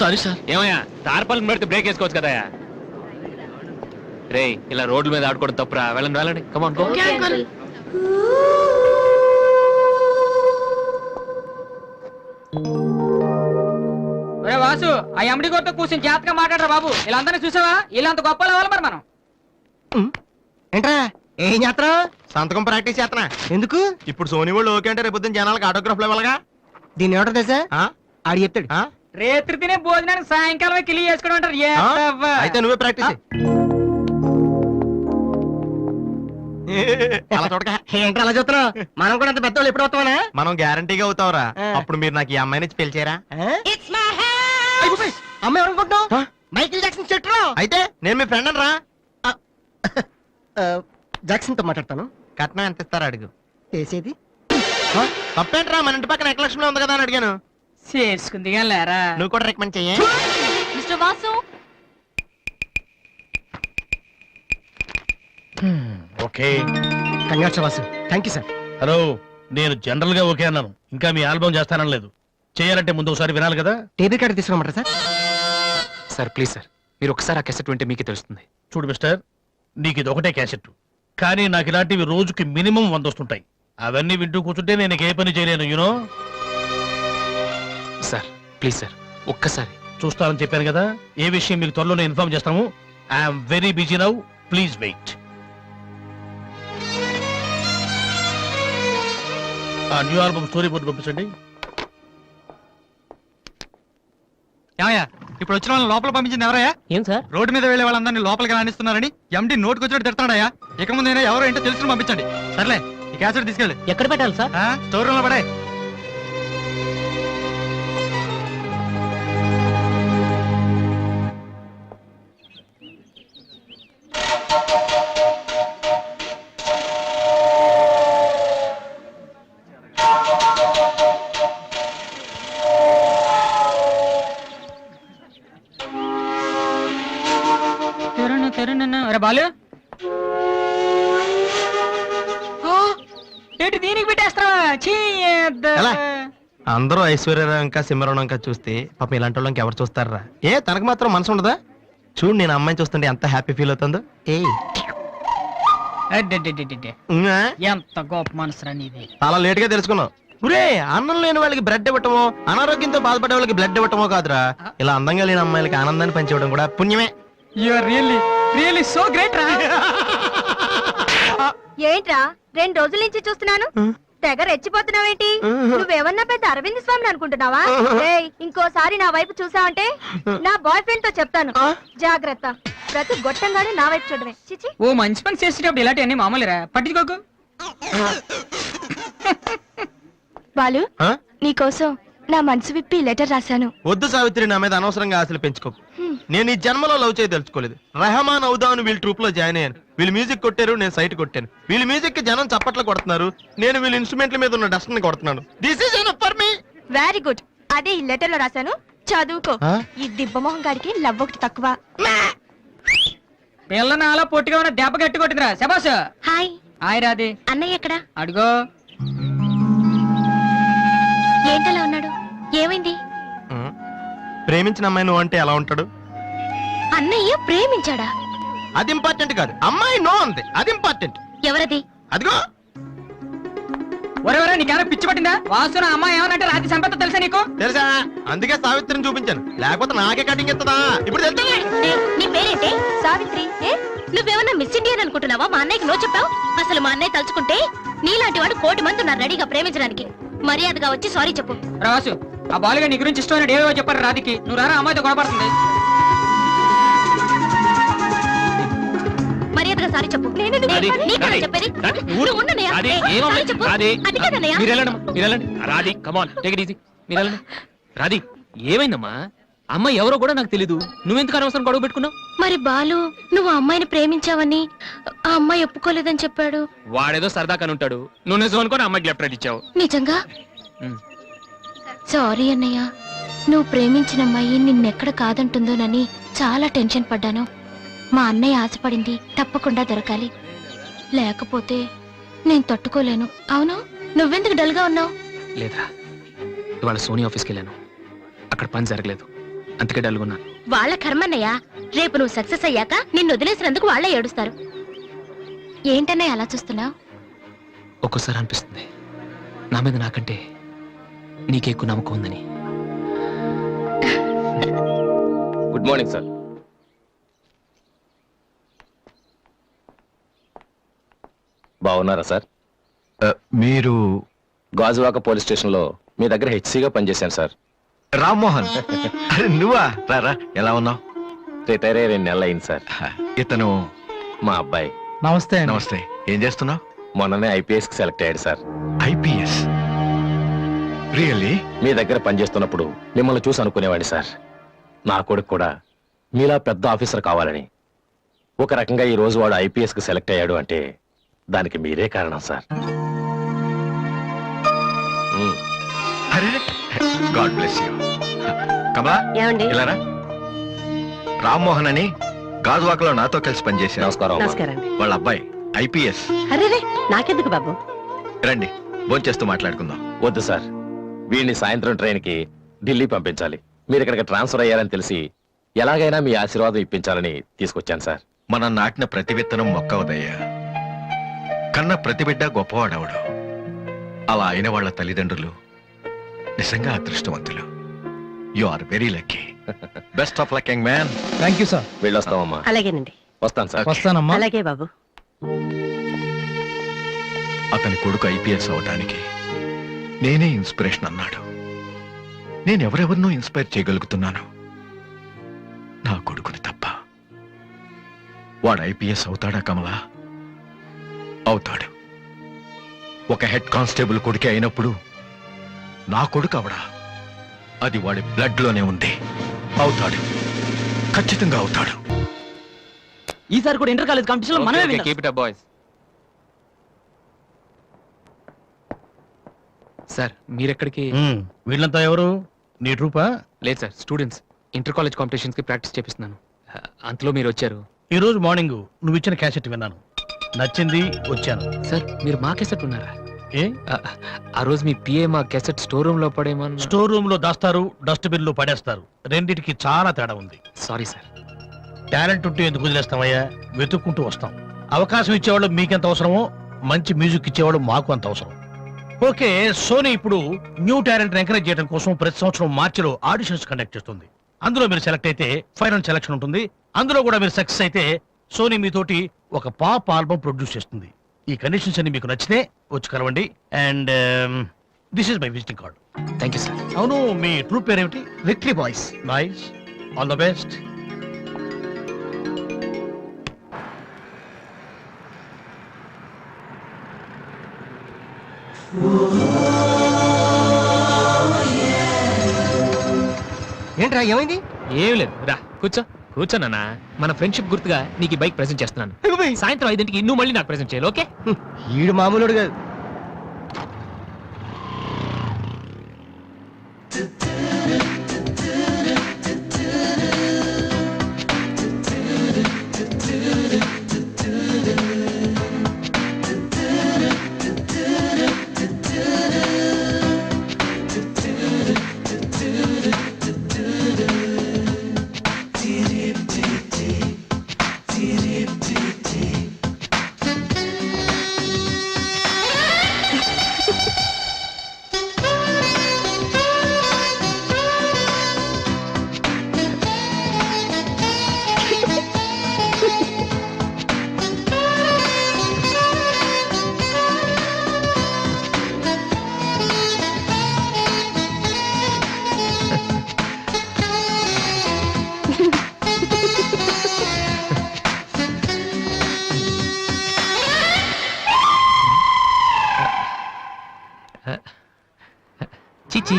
Sorry sir. ఏమయ్యా తార్పాలను పెడితే break వేసుకోవచ్చు కదా. రే ఇలా రోడ్ల మీద ఆడుకోవడం తప్పురా. వెళ్ళండి వెళ్ళండి, కమాన్ గో. ఒరే వాసు, ఆ ఎండి కొడుతో కూర్చొని జాగ్రత్తగా మాట్లాడరా బాబు. వీళ్ళందరినీ చూసావా? వీళ్ళంత గొప్ప అవ్వాలి మరి మనం. ఏంట్రా ఏం చేస్తున్నావు? సంతకం ప్రాక్టీస్ చేస్తున్నా. ఎందుకు? ఇప్పుడు సోనీ వాళ్ళు ఓకే అంటే రేపు జనాలకు ఆటోగ్రాఫ్లు ఇవ్వాలగా. దీన్ని ఏమంటారు తెలుసా? ఆడి చెప్తాడు. రేత్రి తినే భోజనానికి సాయంకాలమే కిలి చేసుకోవడం అంటారు. అయితే నువ్వే ప్రాక్టీస్. ఏంటి అలా చూస్తున్నావు? మనం కూడా అంత పెద్దవాళ్ళు ఎప్పుడు అవుతామనా? మనం గ్యారంటీగా అవుతావురా. అప్పుడు మీరు నాకు ఈ అమ్మాయిని పిలిచారా? అమ్మాయి ఎవరనుకుంటున్నావు? మైకిల్ జాక్సన్ చెట్టు. అయితే నేను మీ ఫ్రెండ్ రా. జాక్సన్ తో మాట్లాడతాను. కట్నం ఎంత ఇస్తారా అడుగు. చేసేది తప్పేంట్రా? మన ఇంటి పక్కన ఎక్లక్ష్మిలో ఉంది కదా అని అడిగాను. చేసుకుంది లేరా. నువ్వు కూడా రికమెండ్ చెయ్యి. Mister Vasu. Okay. Congrats Vasu. Thank you sir. Hello, నేను జనరల్ గా ఓకే అన్నాను, ఇంకా మీ ఆల్బమ్ చేస్తానని లేదు. చేయాలంటే ముందు ఒకసారి వినాలి కదా. టేబుల్ కార్డు తీసుకురమ్మంటారా సార్? సార్ ప్లీజ్ సార్, మీరు ఒకసారి ఆ క్యాసెట్ వింటే మీకే తెలుస్తుంది. చూడు మిస్టర్, నీకు ఇది ఒకటే క్యాసెట్, కానీ నాకు ఇలాంటివి రోజుకి మినిమం 100 వస్తుంటాయి. అవన్నీ వింటూ కూర్చుంటే నేను ఏ పని చేయలేను. యూనో సార్ ప్లీజ్ సార్, ఒక్కసారి చూస్తానని చెప్పాను కదా. ఏ విషయం మీకు త్వరలోనే ఇన్ఫార్మ్ చేస్తాము. I'm very busy now, please wait. ఆ న్యూ ఆల్బమ్ స్టోరీ బోర్డు పంపించండి. ఇప్పుడు వచ్చిన వాళ్ళని లోపల పంపించింది ఎవరయ్యా? ఏం సార్? రోడ్డు మీద వెళ్లే వాళ్ళందరినీ లోపలికి రాణిస్తున్నారని ఎండి నోటుకు వచ్చినట్టు తిడతాడయ్యా. ఇక ముందైనా ఎవరో ఏంటో తెలుసుకుని పంపించండి. సర్లే, ఈ క్యాసెట్ తీసుకెళ్ళి ఎక్కడ పెట్టాలి సార్? స్టోర్ రూమ్ లో పడే. బాలు ఏంటి దీనికి పెట్టేస్తావా? అందరూ ఐశ్వర్యరావు ఇంకా సింహరావు ఇంకా చూస్తే పాపం ఇలాంటి వాళ్ళకి ఎవరు చూస్తారా? తనకు మాత్రం మనసు ఉండదా? చూడు, నేను అమ్మాయిని చూస్తుంటే ఎంత హ్యాపీ ఫీల్ అవుతుందో. ఎంత గొప్ప మనసు నీది. చాలా లేట్ గా తెలుసుకున్నావు. అన్నం లేని వాళ్ళకి బ్లడ్ ఇవ్వటమో, అనారోగ్యంతో బాధపడే వాళ్ళకి బ్లడ్ ఇవ్వటమో కాదురా, ఇలా అందంగా లేని అమ్మాయిలకి ఆనందాన్ని పంచివ్వడం కూడా పుణ్యమే. రియల్లీ సో గ్రేట్ రా. ఏంట్రా 2 రోజుల నుంచి చూస్తున్నాను, తెగ రెచ్చిపోతున్నావేంటి? నువ్వేమన్నా పెద్ద అరవింద్ స్వామిని అనుకుంటున్నావా? ఇంకోసారి నా వైపు చూసావంటే నా బాయ్ ఫ్రెండ్ తో చెప్తాను, జాగ్రత్త. ప్రతి గొట్టంగానే నా వైపు చూడమే. చిచి. ఓ మంచి పని చేసేటప్పుడు ఇలాంటివన్నీ మామూలురా, పట్టించుకోకు. బాలు, నీకోసం నా మనసు విప్పి లెటర్ రాశాను. వద్దు సావిత్రి, నా మీద అనవసరంగా ఆశలు పెంచుకోకు. నేను ఈ జన్మలో లవ్ చేయ తెలుసుకోలేదు. రెహమాన్ అవుదాను వీళ్ళ ట్రూప్ లో జాయిన్ అయ్యాను. వీళ్ళు మ్యూజిక్ కొట్టారు, నేను సైట్ కొట్టాను. వీళ్ళ మ్యూజిక్ కి జనం చప్పట్లు కొడుతున్నారు, నేను వీళ్ళ ఇన్స్ట్రుమెంట్ల మీద ఉన్న డస్ట్ ని కొడుతున్నాను. This is enough for me. Very good. అదే ఈ లెటర్ లో రాశాను, చదువుకో. ఈ దిబ్బమోహం గారికి లవ్ ఒకటి తక్కువ. పిల్లని అలా పొట్టిగా ఉన్న దెబ్బ గట్టి కొట్టిందిరా. శబాష్. హాయ్. హాయ్ రాది. అన్నయ్య ఎక్కడా? అడుగో. ఏంటలా ఉన్నాడు? ఏమైంది? ప్రేమించిన అమ్మాయి నువ్వు అంటే ఎలా ఉంటాడు? అన్నయ్య ప్రేమించాడా? అది ఇంపార్టెంట్ కాదు, అమ్మాయి నో అంతే, అది ఇంపార్టెంట్. ఎవరది? అదిగో. ఒరే నీకేమైనా పిచ్చి పట్టిందా? వాసున అమ్మాయి ఏమనంటే రాత్రి సంపద తెలుసా నీకు? తెలుసా, అందుకే సావిత్రిని చూపించాను, లేకపోతే నాకే కటింగ్ ఇస్తుందా? ఇప్పుడు తెలుసా? నీ పేరేంటి? సావిత్రి. నువ్వేమన్నా మిస్ ఇండియన్ అనుకుంటున్నావా? మా అన్నయ్యకి నో చెప్పావు. అసలు మా అన్నయ్య తలుచుకుంటే నీలాంటి వాడు 1,000,000 మంది ఉన్నారు రెడీగా ప్రేమించడానికి. మర్యాదగా వచ్చి సారీ చెప్పు. రాసు, ఆ బాలుగా నీ గురించి ఇష్టమైన ఏవో చెప్పారు రాధికి. నువ్వు రారా, అమ్మాయితో గొడవపడుతుంది. మర్యాదగా సారీ చెప్పు. చెప్పేది రాధి, ఏమైందమ్మా? అమ్మాయి ఎవరో కూడా నాకు తెలీదు, నువ్వెందుకు అనవసరం గొడవ పెట్టుకున్నావు? మరి బాలు, నువ్వు అమ్మాయిని ప్రేమించావని ఆ అమ్మాయి ఒప్పుకోలేదని చెప్పాడు. వాడేదో సరదా కని ఉంటాడు, నువ్వు నిజం అనుకుని అమ్మాయికి లెఫ్ట్ ఇచ్చావు. నిజంగా? సారీ అన్నయ్య, నువ్వు ప్రేమించిన అమ్మాయి నిన్నెక్కడ కాదంటుందోనని చాలా టెన్షన్ పడ్డాను. మా అన్నయ్య ఆశపడింది తప్పకుండా దొరకాలి, లేకపోతే నేను తట్టుకోలేను. అవును, నువ్వెందుకు డల్ గా ఉన్నావు? లేదా, ఇవాళ సోనీ ఆఫీస్కి వెళ్ళాను, అక్కడ పని జరగలేదు. అందుకే డల్గున్నా. వాళ్ళ కర్మన్నయ్య, రేపు నువ్వు సక్సెస్ అయ్యాక నిన్ను వదిలేసినందుకు వాళ్ళే ఏడుస్తారు. ఏంటన్నయ్య అలా చూస్తున్నావు? ఒక్కోసారి అనిపిస్తుంది నా మీద నాకంటే నీకే ఎక్కువ నమ్మకం ఉందని. Good morning sir. బాగున్నారా సార్? మీరు గాజువాక పోలీస్ స్టేషన్ లో మీ దగ్గర హెచ్సిగా పనిచేశాను సార్. రామ్మోహన్? అరే నువ్వా? రారా, ఎలా ఉన్నావు? రిటైర్ అయ్యి 2 నెలలు అయింది సార్. ఇతను మా అబ్బాయి. నమస్తే. నమస్తే. ఏం చేస్తున్నావు? మొన్ననే ఐపీఎస్ కి సెలెక్ట్ అయ్యాడు సార్. ఐపీఎస్? రియల్లీ? మీ దగ్గర పనిచేస్తున్నప్పుడు మిమ్మల్ని చూసి అనుకునేవాడిని సార్, నా కొడుకు కూడా మీలా పెద్ద ఆఫీసర్ కావాలని. ఒక రకంగా ఈ రోజు వాడు ఐపీఎస్ కి సెలెక్ట్ అయ్యాడు అంటే దానికి మీరే కారణం సార్. అరే గాడ్ బ్లెస్ యూ. కమలా, ఇలా రా. రామ్మోహన్ అని గాజువాకలో నాతో కలిసి పనిచేశారు. నమస్కారం అమ్మా. వాళ్ళ అబ్బాయి ఐపీఎస్. అరే నాకెందుకు బాబు? రండి, భోంచేస్తూ మాట్లాడుకుందాం. వద్దు సార్, వీడిని సాయంత్రం ట్రైన్ కి ఢిల్లీ పంపించాలి. మీరు ఇక్కడికి ట్రాన్స్ఫర్ అయ్యారని తెలిసి ఎలాగైనా మీ ఆశీర్వాదం ఇప్పించాలని తీసుకొచ్చాను సార్. మనం నాటిన ప్రతి విత్తనం మొక్కవదయ్యా. కన్న ప్రతి బిడ్డ గొప్పవాడవడు. అలా అయిన వాళ్ళ తల్లిదండ్రులు నిజంగా అదృష్టవంతులు. You are very lucky. Best of luck young man. Thank you sir. వెళ్ళొస్తామమ్మా. అలాగేనండి. వస్తాను సార్. వస్తానమ్మా. అలాగే బాబు. అతని కొడుకు ఐపీఎస్ అవడానికి నేనే ఇన్స్పిరేషన్ అన్నాడు. నేను ఎవరెవరినో ఇన్స్పైర్ చేయగలుగుతున్నాను, నా కొడుకుని తప్ప. వాడు ఐపీఎస్ అవుతాడా కమలా? అవుతాడు. ఒక హెడ్ కానిస్టేబుల్ కొడుకే అయినప్పుడు నా కొడుకు అవడా? అది వాడి బ్లడ్ లోనే ఉంది. అవుతాడు, ఖచ్చితంగా అవుతాడు. ఈసారి కూడా ఇంటర్ కాలేజ్ కాంపిటీషన్ లో మనమే విన్నాం. Keep it up boys. Sir మీరెక్కడికి? వీళ్ళంతా ఎవరు? నీ ట్రూపా? లేదు sir, students. Inter college competitions కి ప్రాక్టీస్ చేపిస్తున్నాను. అంతలో మీరు వచ్చారు. ఈ రోజు మార్నింగ్ నువ్వు ఇచ్చిన క్యాసెట్ విన్నాను, నచ్చింది, వచ్చాను. సార్ మీరు మా కెసెట్ ఉన్నారా? ఏ? ఆ రోజు మీ పిఏ మా కెసెట్ స్టోర్ రూమ్ లో పడేమన్నా? స్టోర్ రూమ్ లో దాస్తారు, డస్ట్బిన్ లో పడేస్తారు. రెండిటికి చాలా తేడా ఉంది. Sorry sir. టాలెంట్ ఉంటే ఎందుకు వదిలేస్తామయ్యా? వెతుక్కుంటూ వస్తాం. అవకాశం ఇచ్చేవాళ్ళు మీకెంత అవసరమో మంచి మ్యూజిక్ ఇచ్చేవాళ్ళు మాకు అంత అవసరం. ఓకే, సోనీ ఇప్పుడు న్యూ టాలెంట్ ఎంకరేజ్ చేయడం కోసం ప్రతి సంవత్సరం మార్చిలో ఆడిషన్స్ కండక్ట్ చేస్తుంది. అందులో మీరు సెలెక్ట్ అయితే ఫైనల్ సెలక్షన్ ఉంటుంది. అందులో కూడా మీరు సక్సెస్ అయితే సోనీ మీతోటి ఒక పాప్ ఆల్బమ్ ప్రొడ్యూస్ చేస్తుంది. ఈ కండిషన్స్ అన్ని మీకు నచ్చితే వచ్చి కలవండి. And this is my visiting card. Thank you sir. అవును, మీ ట్రూప్ పేరేమిటి? Victory boys. Nice, all the best. ఏంట్రా ఏమైంది? ఏం లేదు, రా కూర్చో. కూర్చోనన్నా, మన ఫ్రెండ్షిప్ గుర్తుగా నీకు ఈ బైక్ ప్రెజెంట్ చేస్తున్నాను. సాయంత్రం 5ంటికి నువ్వు మళ్ళీ నాకు ప్రెజెంట్ చేయాలి, ఓకే? ఈడు మామూలుడు కాదు. చీచి,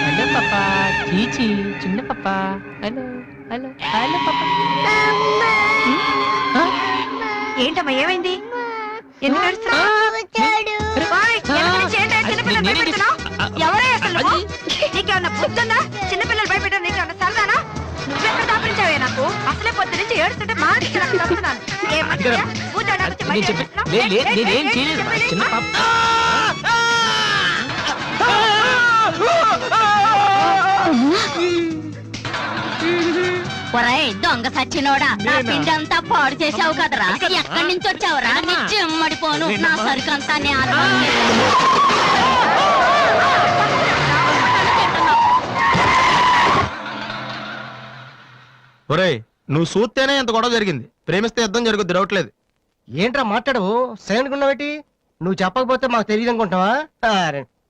హలో పాపా. చీచి, చిన్న పాపా. హలో హలో హలో పాపా. ఏంటమ్మా, ఏమైంది? ఎందుకు ఏడుస్తున్నావ్? ఓయ్, ఎందుకు నుంచి ఏంటి చిన్నపిల్లలు భయపెడుతున్నావ్? ఎవరే అసలు నువ్వు? నీకేమన్నా బుద్ధుందా? చిన్నపిల్లలు భయపెట్టడం నీకేమన్నా సరదానా? నువ్వెక్కడ దాపరించావే నాకు? అసలే పొద్దు నుంచి ఏడుస్తుంటే మానేసి నాకు తప్పుతున్నాను. ఏం మంచిదా? కూర్చోడానికి వచ్చి బయట ఏడుస్తున్నావ్? నేనేం చేయలేదు, చిన్న పాప. ఒరేయ్ దొంగ సచ్చినోడా నా నేనా? పిండి అంతా పాడు చేసావు కదరా ఎక్కడి నుంచి వచ్చావురా నీ చెమ్మడిపోను నా సరుకంతా నీ ఒరేయ్ నువ్వు చూస్తేనే ఎంత గొడవ జరిగింది, ప్రేమిస్తే యుద్ధం జరుగుద్ది, డౌట్లేదు. ఏంట్రా మాట్లాడవు సైలెంట్ ఉన్నావేటి నువ్వు చెప్పకపోతే మాకు తెలియదు అనుకుంటావా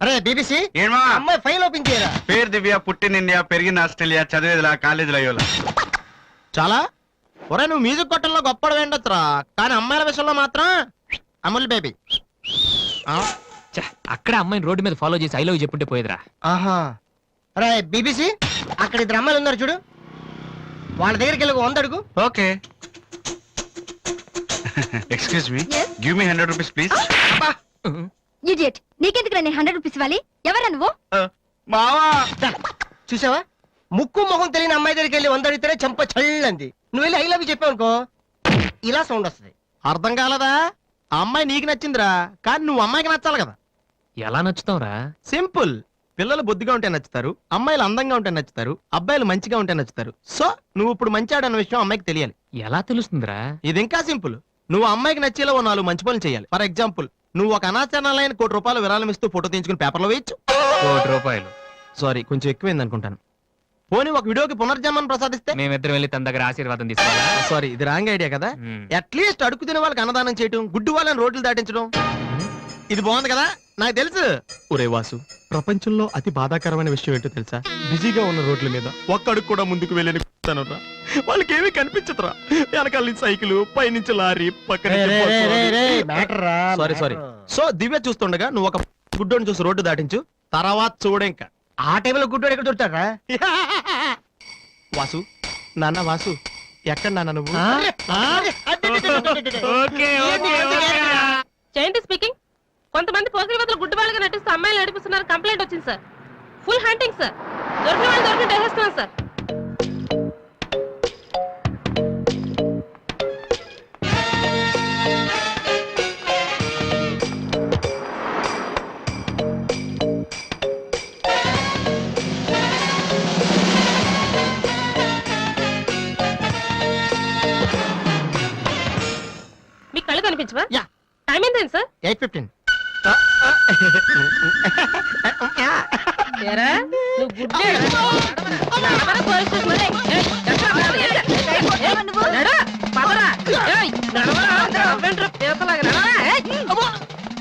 అరే బీబీసీ ఏమా అమ్మాయి ఫైల్ ఓపెన్ చేయరా పేరు దివ్య, పుట్టిన ఇండియా, పెరిగిన ఆస్ట్రేలియా, చదివేదిలా కాలేజీలో అయ్యోలా. చాలా ఒరే నువ్వు మ్యూజిక్ కొట్టంలో గొప్పడు వేండొచ్చురా, కానీ అమ్మాయిల విషయంలో మాత్రం అమూల్ బేబీ. ఛ, అక్కడ అమ్మాయిని రోడ్డు మీద ఫాలో చేసి ఐ లవ్ చెప్పుంటే పోయేదిరా. ఆహా అరే బీబీసీ అక్కడ ఇద్దరు అమ్మాయిలు ఉన్నారు చూడు వాళ్ళ దగ్గరికి వెళ్ళి 100 అడుగు okay. Excuse me, Yes? Give me 100 rupees please. Idiot, నీకెందుకు నేను 100 రూపీస్ ఇవ్వాలి? ఎవరా నువ్వు? మావా చూసావా ముక్కు మొహం తెలియని అమ్మాయి దగ్గరికి వెళ్ళి 100 అడిగితేనే చంప చల్లంది నువ్వు వెళ్ళి ఐ లవ్ చెప్పావు అనుకో ఇలా సౌండ్ వస్తుంది అర్థం కాలదా? ఆ అమ్మాయి నీకు నచ్చిందిరా, కానీ నువ్వు అమ్మాయికి నచ్చాలి కదా. ఎలా నచ్చుతావురా? సింపుల్. పిల్లలు బొద్దుగా ఉంటే నచ్చుతారు, అమ్మాయిలు అందంగా ఉంటే నచ్చుతారు, అబ్బాయిలు మంచిగా ఉంటే నచ్చుతారు. సో నువ్వు ఇప్పుడు మంచాడన్న విషయం అమ్మాయికి తెలియాలి. ఎలా తెలుస్తుందిరా? ఇది ఇంకా సింపుల్. నువ్వు అమ్మాయికి నచ్చేలా ఓ 4 మంచి పనులు చేయాలి. ఫర్ ఎగ్జాంపుల్, నువ్వు ఒక అనాచరణలైన ₹1 కోటి విరాళం ఇస్తూ ఫోటో తీయించుకుని పేపర్లో వేయచ్చు. ₹1 సారీ, కొంచెం ఎక్కువైంది అనుకుంటాను. పోనీ ఒక వీడియోకి పునర్జన్మను ప్రసాదిస్తే. మేమిద్దరం వెళ్ళి తన దగ్గర ఆశీర్వాదం తీసుకోవాలా? సారీ, ఇది రాంగ్ ఐడియా కదా. మ్మ్. అట్లీస్ట్ అడుగు తినే వాళ్ళకి అన్నదానం చేయటం, గుడ్డు వాళ్ళని రోడ్లు దాటించడం, ఇది బాగుంది కదా. నాకు తెలుసు. ఒరే వాసు, ప్రపంచంలో అతి బాధాకరమైన విషయం ఏంటో తెలుసా? బిజీగా ఉన్న రోడ్ల మీద ఒక్క అడుగు కూడా ముందుకు వెళ్ళని వాళ్ళకి ఏమీ కనిపించదురా. వెనకాల నుంచి సైకిల్, పైనుంచి లారీ, పక్కన సారీ సారీ. సో దివ్య చూస్తుండగా నువ్వు ఒక గుడ్డోని చూసి రోడ్డు దాటించు, తర్వాత చూడేంక. ఆ టైంలో గుడ్డోడు ఎక్కడ దొరుకుతాడా వాసు, నాన్న వాసు, ఎక్కడ నాన్న నువ్వు? జయంతి స్పీకింగ్. కొంతమంది పోకిరి వదలు గుడ్డి వాళ్ళగా నటిస్తూ అమ్మాయిలు నడిపిస్తున్నారు. కంప్లైంట్ వచ్చింది సార్. Full hunting sir. దొరికిన వాళ్ళు దొరికిన వేసేస్తున్నాం సార్. మీకు కళ్ళు కనిపించవా? యా. టైం ఏంటండి సార్? 8:15. ఏరా, నువ్వు గుడ్డే. నడవరా పోలీస్ స్టేషన్ మరి. ఏయ్, ఎక్కడ పోవాలి? నడు, పదరా. ఏయ్, నడవరా. అవ్వేంట్రా పీతలాగా నడవరా. ఏయ్, అమ్మో.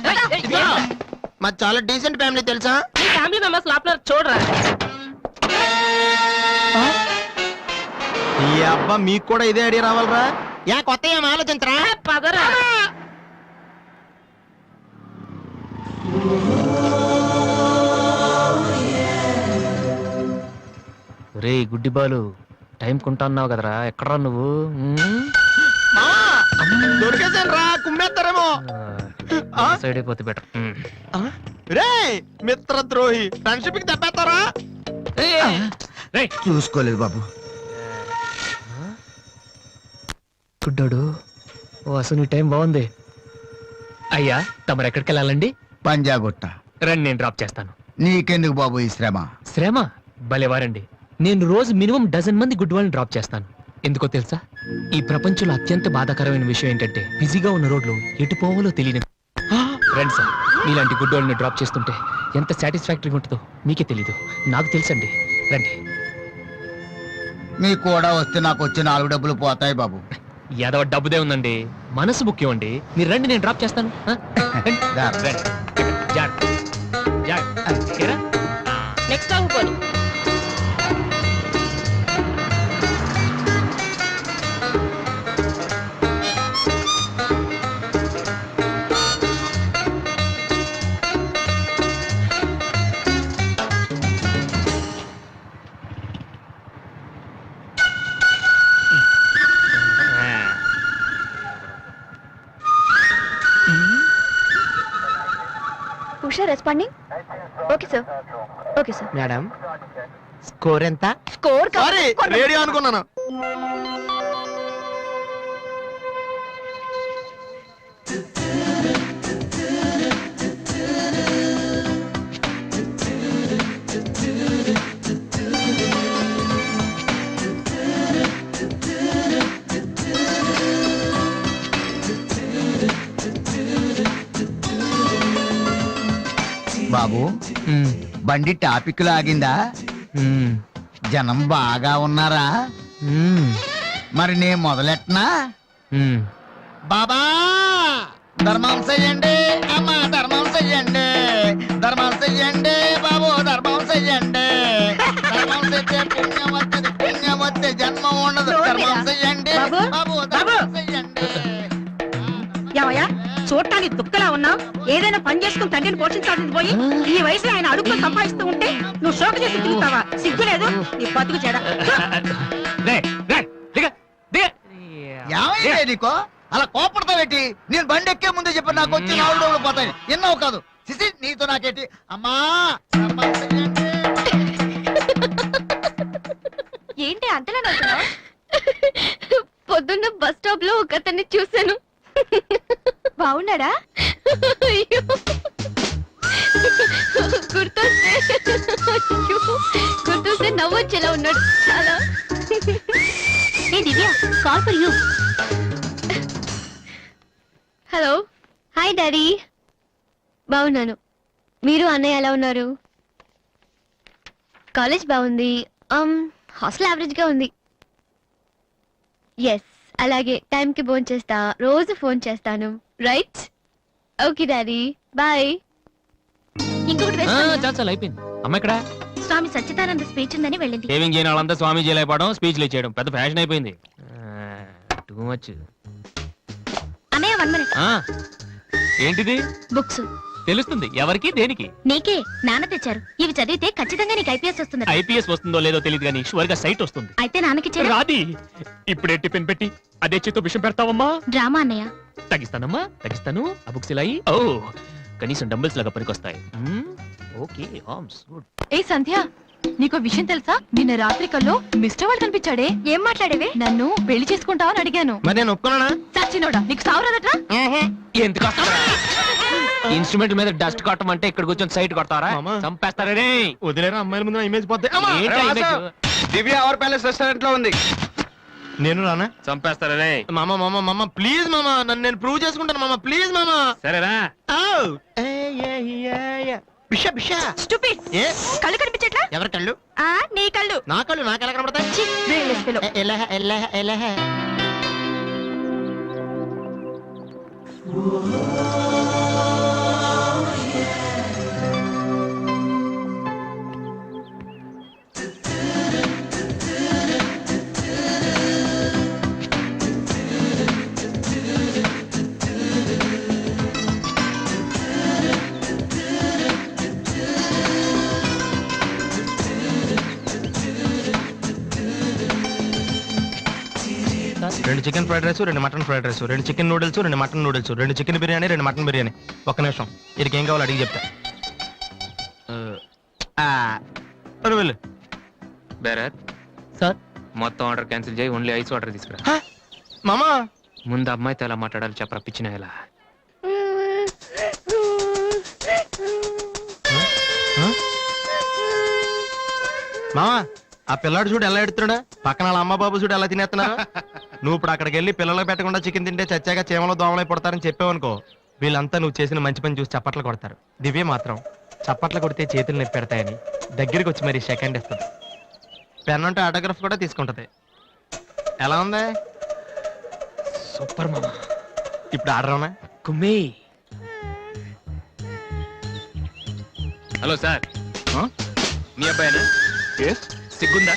ఏయ్, ఏయ్, మాది చాలా డీసెంట్ ఫ్యామిలీ తెలుసా? మీ ఫ్యామిలీ మెంబర్స్ లోపల చూడరా. ఈ అబ్బా మీకు కూడా ఇదే ఐడియా రావాలరా? యా కొత్త ఏం ఆలోచించరా? పదరా. రే గుడ్డి బాలు, టైం కొంటా అన్నావు కదరా, ఎక్కడరా నువ్వు? దొరికేసాను రా, కుమ్మేస్తారేమో. సైడ్ అయిపోతే బెటర్. రే మిత్రద్రోహి, ఫ్రెండ్షిప్ కి దెబ్బేస్తారా? చూసుకోలేదు బాబు. గుడ్డోడు, ఓ అసలు నీ టైం బాగుంది. అయ్యా, తమరు ఎక్కడికి వెళ్ళాలండి? పంజాగుట్ట. రండి, నేను డ్రాప్ చేస్తాను. నీకెందుకు బాబు ఈ శ్రమ? శ్రమ భలేవారండి. నేను రోజు మినిమం 12 మంది గుడ్ వాళ్ళని డ్రాప్ చేస్తాను. ఎందుకో తెలుసా? ఈ ప్రపంచంలో అత్యంత బాధాకరమైన విషయం ఏంటంటే బిజీగా ఉన్న రోడ్లు ఎటు పోవాలో తెలియని. రండి సార్, మీలాంటి గుడ్ వాళ్ళని డ్రాప్ చేస్తుంటే ఎంత సాటిస్ఫాక్టరీగా ఉంటుందో మీకే తెలీదు, నాకు తెలుసండి. రండి. నీ కూడా వస్తే నాకు వచ్చే 4 డబ్బులు పోతాయి బాబు. ఏదో డబ్బుదే ఉందండి, మనసు ముఖ్యం అండి. మీరు రండి, నేను డ్రాప్ చేస్తాను. ఆ? రండి. రండి. జాగ్రత్త. జాగ్రత్త. ఏరా? నెక్స్ట్ ఆగిపోయి Usha responding. Okay sir. Okay sir. Madam score ఎంత? స్కోర్ సారీ, రేడియో అనుకున్నాను. బాబు మ్మ్. బండి టాపిక్ లాగిందా? మ్మ్. జనం బాగా ఉన్నారా? మ్మ్. మరి నేను మొదలెట్టనా? మ్మ్. బాబా ధర్మం చెయ్యండి, అమ్మ ధర్మం చెయ్యండి, ధర్మం చెయ్యండి బాబు, ధర్మం చెయ్యండి. ధర్మం చేస్తే పుణ్యం వస్తుంది, పుణ్యం వస్తే జన్మ ఉండదు. ధర్మం చెయ్యండి బాబు, బాబు, బాబు. ధర్మం చెయ్యండి. ఏమయ్యా చూడటానికి దుఃఖలా ఉన్నావు? ఏదైనా పని చేసుకుని తండ్రిని పోషించాల్సింది పోయి ఈ వయసులో ఆయన అడుగులు సంపాదిస్తూ ఉంటే నువ్వు షోక చేసి తిరుగుతావా? సిగ్గు లేదు నీ బతుకు చెడ. రే, రే, దిగ, దిగ. ఏమైంది నీకో అలా కోపడతావు ఏంటి? నేను బండి ఎక్కే ముందే చెప్పి నాకు వచ్చి 4 రోజులు పోతాయి. ఎన్నో కాదు సిసి, నీతో నాకేంటి? అమ్మా ధర్మం చెయ్యండి. ఏంటి అంతలా నవ్వుతున్నావ్? పొద్దున్న బస్ స్టాప్ లో ఒక అతన్ని చూశాను. బాగున్నాడా? అయ్యో. గుర్తొస్తే నవ్వొచ్చేలా ఉన్నాడు చాలా. Hey Divya, call for you. Hello, hi daddy. బాగున్నాను. మీరు అన్నయ్య ఎలా ఉన్నారు? కాలేజ్ బాగుంది. హాస్టల్ యావరేజ్ గా ఉంది. ఎస్, అలాగే టైంకి ఫోన్ చేస్తా, రోజు ఫోన్ చేస్తాను. రైట్? Okay daddy, bye. ఇంకొకటి ఆ, వేసుకోండి. చాలు చాలు, అయిపోయింది. అమ్మ ఇక్కడ స్వామి సచ్చిదానంద స్పీచ్ ఉందని వెళ్ళింది. సేవింగ్ చేయని వాళ్ళంతా స్వామీజీ అయిపోవడం, స్పీచ్లు ఇచ్చేయడం పెద్ద ఫ్యాషన్ అయిపోయింది. Too much. అన్నయ్య 1 minute. ఏంటిది? బుక్స్ తెలుస్తుంది ఎవరికి దేనికి. నీకే నాన్న తెచ్చారు. ఇవి చదివితే ఖచ్చితంగా నీకు ఐపీఎస్ వస్తుంది. ఐపీఎస్ వస్తుందో లేదో తెలియదు కానీ షువర్ గా సైట్ వస్తుంది. అయితే నాన్నకి రాది ఇప్పుడే టిఫిన్ పెట్టి అదే చేత్తో విషయం పెడతావమ్మా. డ్రామా అన్నయ్య. తగ్గిస్తానమ్మా, తగ్గిస్తాను. ఆ బుక్స్ ఇలా ఓ కనీసం డంబుల్స్ లాగా పనికొస్తాయి. Okay, arms good. Hey Sandhya, నీకో విషయం తెలుసా? నిన్న రాత్రి కల్లో మిస్టర్ వాళ్ళు కనిపించాడే. ఏం మాట్లాడేవే? నన్ను పెళ్లి చేసుకుంటావని అడిగాను. మరి నేను ఒప్పుకున్నానా? సచ్చినోడా, నీకు సావరాదట్రా? ఎందుకు ఇన్స్ట్రుమెంట్ మీద డస్ట్ కొట్టం అంటే ఇక్కడ కూర్చొని సైట్ కొడతారా? మామా. చంపేస్తారా రే. వదిలేరా, అమ్మాయిల ముందు ఇమేజ్ పోతే ఏంటి ఆ image? Divya our palace restaurant లో ఉంది. నేను రానా? చంపేస్తారా రే. మామ మామ మామ ప్లీజ్ మామ, నన్ను నేను ప్రూవ్ చేసుకుంటాను మామ, ప్లీజ్ మామ. సరేరా. బిషా బిషా. Stupid. ఏ కళ్ళు కనిపించట్లా? ఎవరి కళ్ళు? నీ కళ్ళు. నా కళ్ళు నాకు ఎలా కనబడతాయి? ఛీ, brainless fellow. ఎలా రెండు చికెన్ ఫ్రైడ్ రైస్, రెండు మటన్ ఫ్రైడ్ రైస్, రెండు చికెన్ నూడిల్స్, రెండు మటన్ నూడిల్స్, రెండు చికెన్ బిర్యానీ, రెండు మటన్ బిర్యానీ. ఒక్క నిమిషం, వీరికి ఏం కావాలో అడిగి చెప్తా. వెళ్ళు. బేరర్ సార్, మొత్తం ఆర్డర్ క్యాన్సిల్ చేయి, ఓన్లీ ఐస్ వాటర్ తీసుకురా. మామా ముందు అమ్మాయితో ఎలా మాట్లాడాలి చెప్పరా పిచ్చిన ఎలా. మామా ఆ పిల్లాడు చూడు ఎలా ఎడుతున్నాడా, పక్కన వాళ్ళ అమ్మ బాబు చూడు ఎలా తినేస్తున్నారా. నువ్వు ఇప్పుడు అక్కడికి వెళ్ళి పిల్లలకు పెట్టకుండా చికెన్ తింటే చచ్చాక చీమలో దోమలై పడతారని చెప్పావనుకో, వీళ్ళంతా నువ్వు చేసిన మంచి పని చూసి చప్పట్లు కొడతారు. దివ్య మాత్రం చప్పట్లు కొడితే చేతులు నొప్పి పెడతాయని దగ్గరికి వచ్చి మరి సెకండ్ ఇస్తుంది. పెన్ అంటే ఆటోగ్రాఫ్ కూడా తీసుకుంటది. ఎలా ఉంది? సూపర్ మామా. ఇప్పుడు ఆర్డర్ అవునా? కుమ్మి. హలో సార్, మీ అబ్బాయినా? సిగ్గుందా?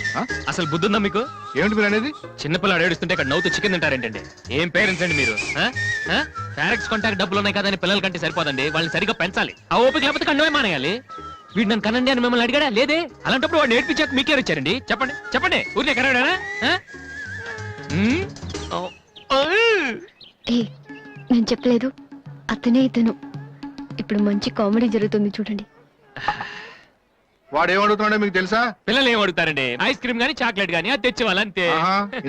అసలు బుద్ధుందా మీకు? ఏమిటి మీరు అనేది? చిన్నపిల్లాడు ఏడుస్తుంటే ఇక్కడ నవ్వుతూ చికెన్ తింటారేంటండి? ఏం పేరెంట్స్ అండి మీరు? ఫారెక్స్ కాంటాక్ట్ డబ్బులు ఉన్నాయి కదా అని పిల్లల కంటే సరిపోదండి, వాళ్ళని సరిగ్గా పెంచాలి. ఆ ఓపిక లేకపోతే కండమే మానేయాలి. వీడు నన్ను కనండి అని మిమ్మల్ని అడిగాడా? లేదే. అలాంటప్పుడు వాడు నేర్పించాక మీకే వచ్చారండి. చెప్పండి చెప్పండి, ఊరికే కనడానా? నేను చెప్పలేదు, అతనే ఇతను. ఇప్పుడు మంచి కామెడీ జరుగుతుంది చూడండి. వాడు ఏమడుగుతున్నాడో మీకు తెలుసా? పిల్లలు ఏం అడుగుతారండి? ఐస్ క్రీమ్ గానీ చాక్లెట్ గానీ అది తెచ్చేవాళ్ళు అంతే.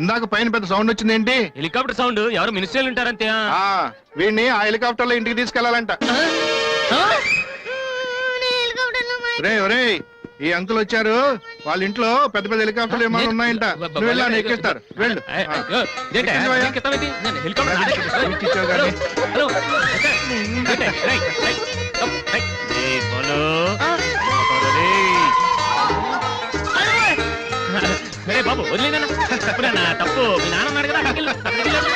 ఇందాక పైన పెద్ద సౌండ్ వచ్చింది ఏంటి? Helicopter sound. ఎవరు మినిస్టర్లు ఉంటారంతే. వీడిని ఆ హెలికాప్టర్ లో ఇంటికి తీసుకెళ్లాలంట. ఒరే ఈ అంకుల్ వచ్చారు, వాళ్ళ ఇంట్లో పెద్ద పెద్ద హెలికాప్టర్లు ఏమైనా ఉన్నాయంట. నువ్వు వెళ్ళా, ఎక్కిస్తారు. వెళ్ళు. హెలికాప్టర్ వదిలేనా తప్పు మీ నాన్న ఉన్నాడు కదా అక్కడికి వెళ్ళు, అక్కడికి వెళ్ళు.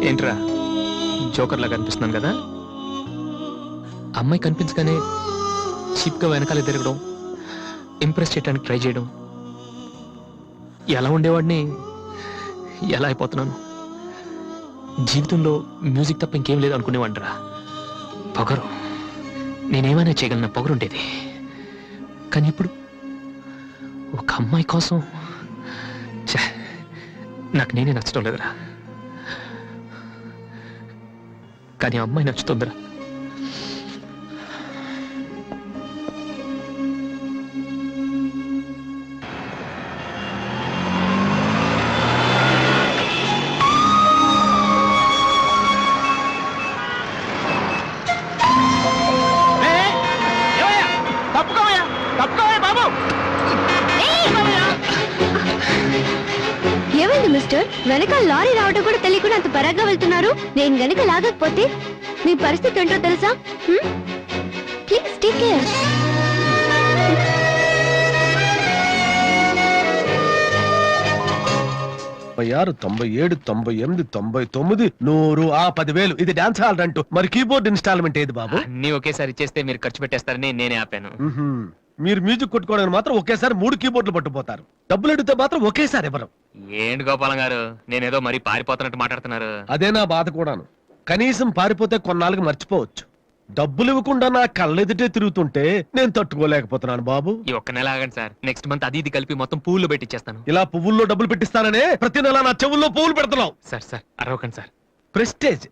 ఏంట్రా జోకర్ లాగా కనిపిస్తున్నాను కదా? అమ్మాయి కనిపించగానే చీప్ గా వెనకాల తిరగడం, ఇంప్రెస్ చేయడానికి ట్రై చేయడం, ఎలా ఉండేవాడిని ఎలా అయిపోతున్నాను. జీవితంలో మ్యూజిక్ తప్ప ఇంకేం లేదు అనుకునేవాడిరా. పొగరు, నేనేమైనా చేయగలన పొగరు ఉండేది. కానీ ఇప్పుడు ఒక అమ్మాయి కోసం ఛే, నాకు నేనే నచ్చడం లేదురా. కానీ ఆ అమ్మాయి నచ్చుతుందిరా. ఏమైంది మిస్టర్? వెనక లారీ రావడం కూడా తెలియకుండా అంత పరాగ్గా వెళ్తున్నారు. నేను గనుక లాగకపోతే మీ పరిస్థితి ఏంటో తెలుసా? Please take care. 96, 97, 98, 99, 100, 10,000. ఇది డాన్స్ హాల్ అంటూ. మరి కీబోర్డ్ ఇన్స్టాల్మెంట్ ఏది బాబు? అన్ని ఒకేసారి ఇచ్చేస్తే మీరు ఖర్చు పెట్టేస్తారని నేనే ఆపాను. మీరు మ్యూజిక్ కొట్టుకోవడానికి మాత్రం ఒకేసారి 3 కీబోర్డులు పట్టుకుపోతారు. డబ్బులు అడిగితే మాత్రం ఒకేసారి ఇవ్వరు. ఏంటి గోపాలం గారు, నేనేదో మరీ పారిపోతున్నట్టు మాట్లాడుతున్నారు. అదే నా బాధ కూడాను. కనీసం పారిపోతే కొన్నాళ్ళకి మర్చిపోవచ్చు. డబ్బులు ఇవ్వకుండా నా కళ్ళెదుటే తిరుగుతుంటే నేను తట్టుకోలేకపోతున్నాను బాబు. ఈ ఒక్క నెల ఆగండి సార్, నెక్స్ట్ మంత్ అది ఇది కలిపి మొత్తం పూల్లో పెట్టిచ్చేస్తాను. ఇలా పువ్వుల్లో డబ్బులు పెట్టిస్తాననే ప్రతి నెల నా చెవుల్లో పువ్వులు పెడుతున్నావు. సార్ సార్ అరవకండి సార్. ప్రెస్టేజ్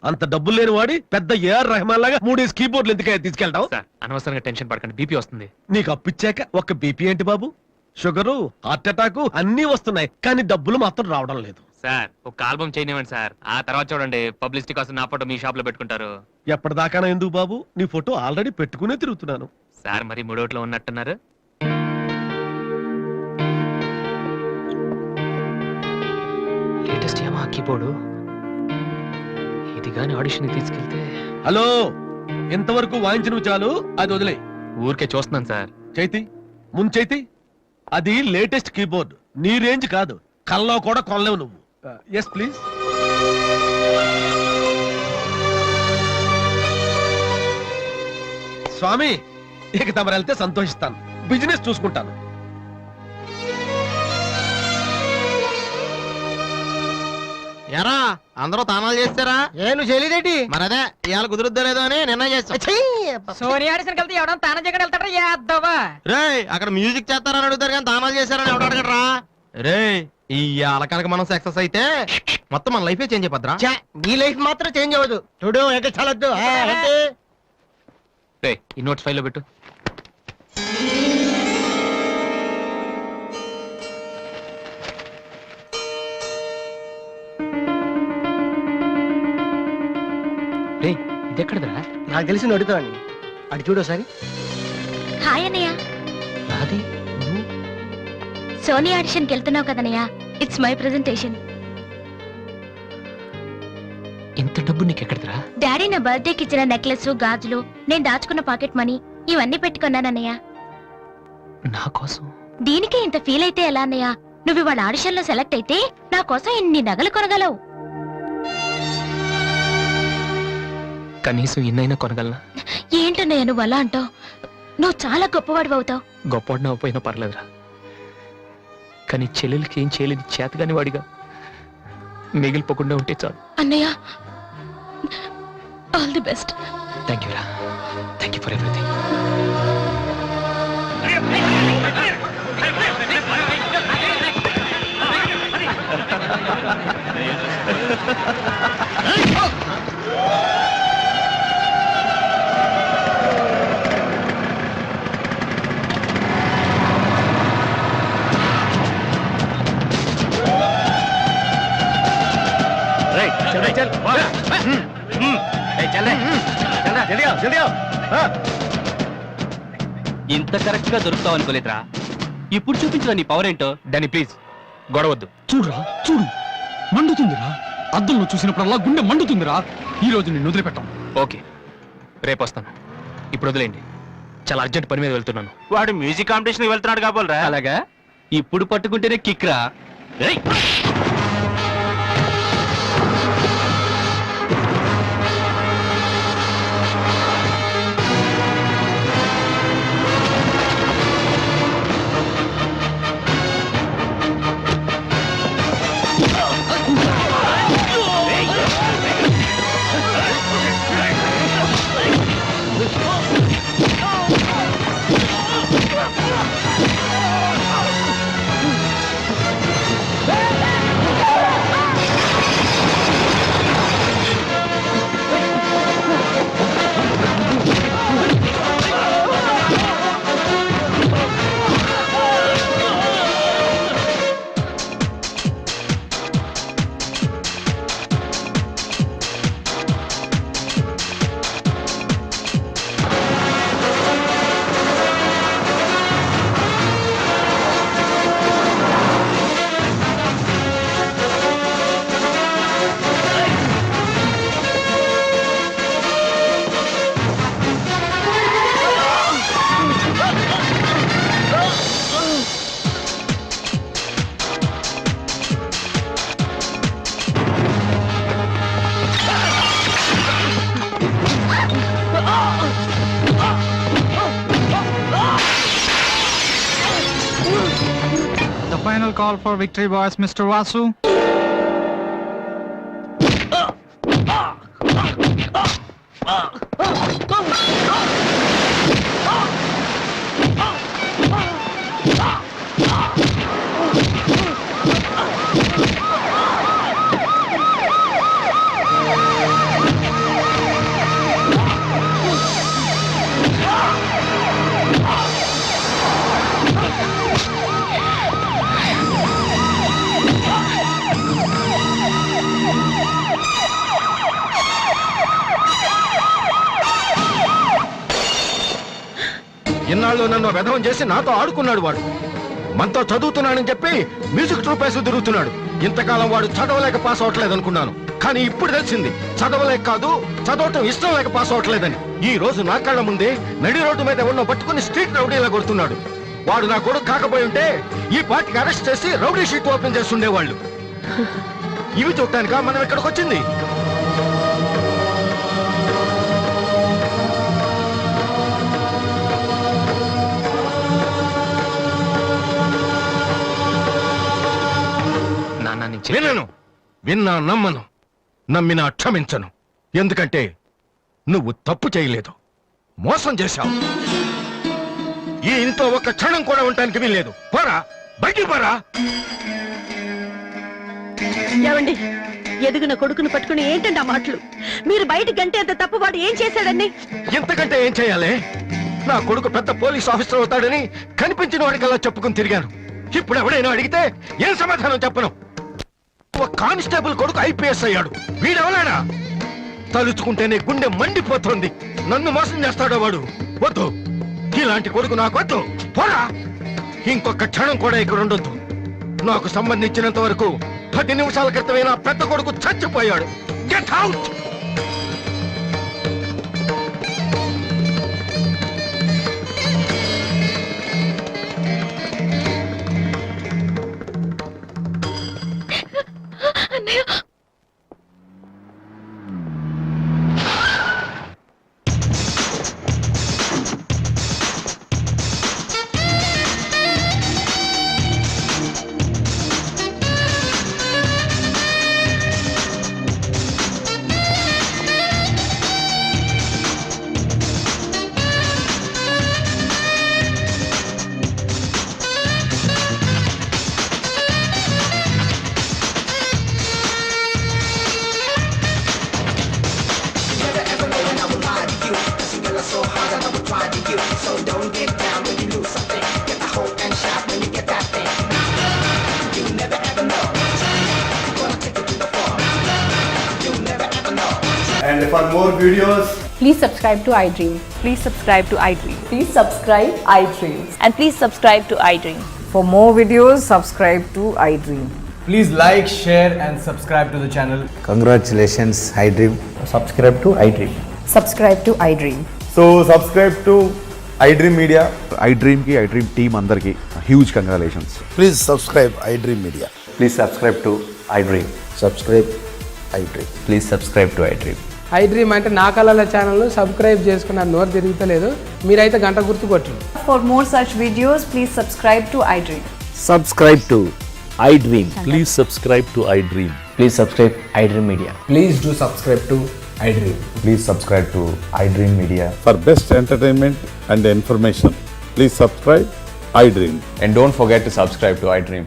అంత డబ్బులు లేని వాడి పెద్ద ఏఆర్ రెహమాన్ లాగా 3 కీబోర్డులు ఎందుకైనా తీసుకెళ్తావు? సార్ అనవసరంగా టెన్షన్ పడకండి, బీపీ వస్తుంది. నీకు అప్పిచ్చాక ఒక్క బీపీ ఏంటి బాబు? షుగరు, హార్ట్ అటాక్ అన్ని వస్తున్నాయి, కానీ డబ్బులు మాత్రం రావడం లేదు. సార్ ఒక ఆల్బమ్ చేయనివ్వండి సార్, ఆ తర్వాత చూడండి పబ్లిసిటీ కోసం నా ఫోటో మీ షాప్ లో పెట్టుకుంటారు. ఎప్పటిదాకా ఎందుకు బాబు? నీ ఫోటో ఆల్రెడీ పెట్టుకునే తిరుగుతున్నాను. సార్ మరి మూడోట్లో ఉన్నట్టున్నారు. లేటెస్ట్ ఏమో కీబోర్డు, ఇది గాని ఆడిషన్ తీసుకెళ్తే. హలో, ఇంతవరకు వాయించిన చాలు, అది వదిలే. ఊరికే చూస్తున్నాను సార్. చైతి ముంచైతి, అది లేటెస్ట్ కీబోర్డ్, నీ రేంజ్ కాదు. కల్లో కూడా కొనలేవు నువ్వు. Yes please. స్వామి, ఇక తమరు వెళ్తే సంతోషిస్తాను. బిజినెస్ చూసుకుంటాను. ఎరా అందరూ తానాలు చేస్తారా? నువ్వు చేయలేదేటి? మరదే ఇవాళ కుదురుద్దో లేదో అని నిర్ణయం చేస్తా. సోనియా ఆడిషన్ కలిసి ఎవడం తానం చేయకుండా వెళ్తారా? యాదవా రేయ్, అక్కడ మ్యూజిక్ చేస్తారని అడుగుతారు కానీ తానాలు చేశారని ఎవడు అడగడరా? రేయ్, ఈ కనుక మనం సక్సెస్ అయితే మొత్తం మన లైఫే చేంజ్ అయిపోద్రా. నీ లైఫ్ మాత్రం చేంజ్ అవ్వదు. చూడు ఎక్కడ చాలొద్దు. ఈ నోట్స్ ఫైల్లో పెట్టు. రే ఇది ఎక్కడదరా? నాకు తెలిసి అడుగుతావని. అడి చూడు ఒకసారి. హాయ్ అన్నయ్య. అది సోనీ ఆడిషన్కి వెళ్తున్నావు కదన్నయ్య. It's my presentation. ఇంత డబ్బు నీకు ఎక్కడదరా? డాడీ నా బర్త్డేకి ఇచ్చిన నెక్లెస్, గాజులు, నేను దాచుకున్న పాకెట్ మనీ ఇవన్నీ పెట్టుకున్నానన్నయ్య. నా కోసం? దీనికే ఇంత ఫీల్ అయితే ఎలా అన్నయ్య? నువ్వు ఇవాళ ఆడిషన్ లో సెలెక్ట్ అయితే నా కోసం ఇన్ని నగలు కొనగలవు. కనీసం ఇన్నైనా కొనగలనా? ఏంటన్నయ్య నువ్వు అలా అంటావు? నువ్వు చాలా గొప్పవాడు అవుతావు. గొప్పవాడిని అవ్వపోయినా పర్లేదురా, కానీ చెల్లెలకి ఏం చేయలేదు చేతగాని వాడిగా మిగిలిపోకుండా ఉంటే చాలు. అన్నయ్య, all the best. Thank you రా, థ్యాంక్ యూ ఫర్ ఎవ్రీథింగ్. ఇంత కరెక్ట్ గా దొరుకుతావు అనుకోలేదురా. ఇప్పుడు చూపించు నీ పవర్ ఏంటో. డానీ ప్లీజ్, గొడవద్దు. చూడురా చూడు, మండుతుందిరా. అద్దంలో చూసినప్పుడల్లా గుండె మండుతుందిరా. ఈ రోజు నిన్ను వదిలిపెట్టాం. ఓకే, రేపు వస్తాను. ఇప్పుడు వదిలేండి, చాలా అర్జెంట్ పని మీద వెళ్తున్నాను. వాడు మ్యూజిక్ కాంపిటీషన్ వెళ్తున్నాడు కాబోలరా. అలాగా, ఇప్పుడు పట్టుకుంటేనే కిక్రా. The final call for victory boys, Mr. Vasu. ఇన్నాళ్ళు నన్ను వెధవం చేసి నాతో ఆడుకున్నాడు వాడు. మనతో చదువుతున్నానని చెప్పి మ్యూజిక్ ట్రూప్ వేసి తిరుగుతున్నాడు. ఇంతకాలం వాడు చదవలేక పాస్ అవట్లేదు అనుకున్నాను, కానీ ఇప్పుడు తెలిసింది చదవలేక కాదు, చదవటం ఇష్టం లేక పాస్ అవట్లేదని. ఈ రోజు నా కళ్ళ ముందే నడి రోడ్డు మీద ఉన్న పట్టుకుని స్ట్రీట్ రౌడీలా కొడుతున్నాడు. వాడు నా కొడుకు కాకపోయి ఉంటే ఈ పార్టీకి అరెస్ట్ చేసి రౌడీ షీట్ ఓపెన్ చేస్తుండేవాళ్ళు. ఇవి చూడటానిక మనం ఇక్కడికి వచ్చింది. వినను, విన్నా నమ్మను, నమ్మినా క్షమించను. ఎందుకంటే నువ్వు తప్పు చేయలేదు, మోసం చేశావు. ఈ ఇంట్లో ఒక్క క్షణం కూడా ఉండటానికి వీల్లేదు. పోరా, బయటికి పోరా. ఏమండి, ఎదిగిన కొడుకును పట్టుకుని ఏంటండి ఆ మాటలు? మీరు బయటికి గంటే అంత తప్పు వాడు ఏం చేశాడండి? ఎంతకంటే ఏం చేయాలి? నా కొడుకు పెద్ద పోలీస్ ఆఫీసర్ అవుతాడని కనిపించిన వాడికల్లా చెప్పుకుని తిరిగాను. ఇప్పుడు ఎవడైనా అడిగితే ఏం సమాధానం చెప్పను. ఒక కానిస్టేబుల్ కొడుకు ఐపీఎస్ అయ్యాడు. వీడెవలానా? తలుచుకుంటేనే గుండె మండిపోతుంది. నన్ను మోసం చేస్తాడో వాడు. వద్దు, ఇలాంటి కొడుకు నాకు వద్దు. పోరా, ఇంకొక క్షణం కూడా ఇక్కడ ఉండొద్దు. నాకు సంబంధించినంత వరకు 10 నిమిషాల క్రితమే నా పెద్ద కొడుకు చచ్చిపోయాడు. Get out. And for more videos, Please subscribe to iDream. Please subscribe to iDream. Please subscribe iDream. And please subscribe to iDream. For more videos, subscribe to iDream. Please like, share, and subscribe to the channel. Congratulations iDream. Subscribe to iDream. Subscribe to iDream. So subscribe to iDream Media. iDream కి iDream team అందరికి huge congratulations. Please subscribe iDream Media. Please subscribe to iDream. Subscribe iDream. Please subscribe to iDream. iDream అంటే నా కళల channel subscribe చేసుకున్న నోరు తిరుగుతలేదు. మీరైతే గంట గుర్తు కొట్టండి. For more such videos, please subscribe to iDream. Subscribe to iDream. Please subscribe to iDream. Please subscribe iDream Media. Please do subscribe to iDream. Please subscribe to iDream media. For best entertainment and information, please subscribe iDream. And don't forget to subscribe to iDream.